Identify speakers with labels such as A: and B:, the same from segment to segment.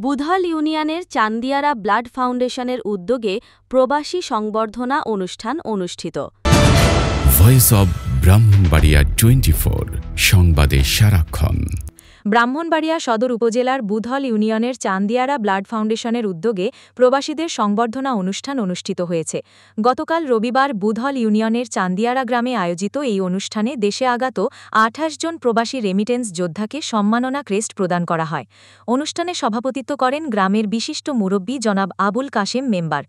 A: বুধল ইউনিয়নের চান্দিয়ারা ব্লাড ফাউন্ডেশনের উদ্যোগে প্রবাসী সংবর্ধনা অনুষ্ঠান অনুষ্ঠিত।
B: ভয়েস অব ব্রাহ্মণবাড়িয়া 24 সংবাদে সারাক্ষণ।
C: ব্রাহ্মণবাড়িয়া সদর উপজেলার বুধল ইউনিয়নের চান্দিয়ারা ব্লাড ফাউন্ডেশনের উদ্যোগে প্রবাসীদের সংবর্ধনা অনুষ্ঠান অনুষ্ঠিত হয়েছে। গতকাল রবিবার বুধল ইউনিয়নের চান্দিয়ারা গ্রামে আয়োজিত এই অনুষ্ঠানে দেশে আগত 28 জন প্রবাসী রেমিটেন্স যোদ্ধাকে সম্মাননা ক্রেস্ট প্রদান করা হয়। অনুষ্ঠানে সভাপতিত্ব করেন গ্রামের বিশিষ্ট মুরব্বী জনাব আবুল কাশেম মেম্বার।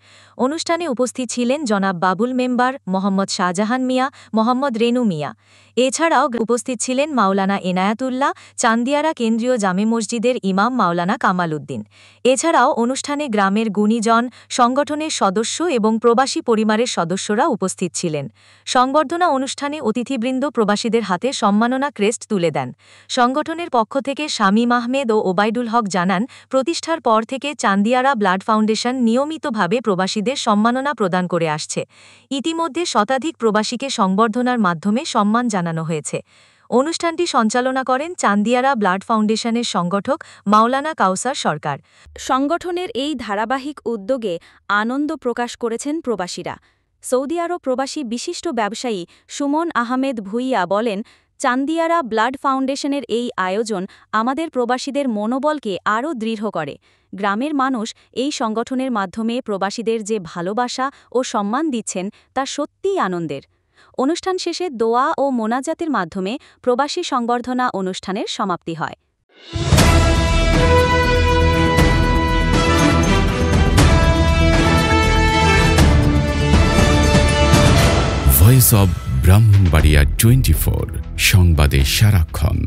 C: অনুষ্ঠানে উপস্থিত ছিলেন জনাব বাবুল মেম্বার, মোহাম্মদ শাহজাহান মিয়া, মোহাম্মদ রেনু মিয়া। এছাড়াও উপস্থিত ছিলেন মাওলানা এনায়াতুল্লাহ, চান্দিয়ারা কেন্দ্রীয় জামে মসজিদের ইমাম মাওলানা কামাল উদ্দিন। এছাড়াও অনুষ্ঠানে গ্রামের গুণীজন, সংগঠনের সদস্য এবং প্রবাসী পরিবারের সদস্যরা উপস্থিত ছিলেন। সংবর্ধনা অনুষ্ঠানে অতিথিবৃন্দ প্রবাসীদের হাতে সম্মাননা ক্রেস্ট তুলে দেন। সংগঠনের পক্ষ থেকে শামীম আহমেদ ও ওবায়দুল হক জানান, প্রতিষ্ঠার পর থেকে চান্দিয়ারা ব্লাড ফাউন্ডেশন নিয়মিতভাবে প্রবাসীদের সম্মাননা প্রদান করে আসছে। ইতিমধ্যে শতাধিক প্রবাসীকে সংবর্ধনার মাধ্যমে সম্মান জানানো হয়েছে। অনুষ্ঠানটি সঞ্চালনা করেন চান্দিয়ারা ব্লাড ফাউন্ডেশনের সংগঠক মাওলানা কাউসার সরকার।
A: সংগঠনের এই ধারাবাহিক উদ্যোগে আনন্দ প্রকাশ করেছেন প্রবাসীরা। সৌদি আরব প্রবাসী বিশিষ্ট ব্যবসায়ী সুমন আহমেদ ভুইয়া বলেন, চান্দিয়ারা ব্লাড ফাউন্ডেশনের এই আয়োজন আমাদের প্রবাসীদের মনোবলকে আরও দৃঢ় করে। গ্রামের মানুষ এই সংগঠনের মাধ্যমে প্রবাসীদের যে ভালোবাসা ও সম্মান দিচ্ছেন তা সত্যিই আনন্দের। অনুষ্ঠান শেষে দোয়া ও মোনাজাতের মাধ্যমে প্রবাসী সংবর্ধনা অনুষ্ঠানের সমাপ্তি হয়।
B: ভয়েস অব ব্রাহ্মণবাড়িয়া 24 সংবাদে সারাক্ষণ।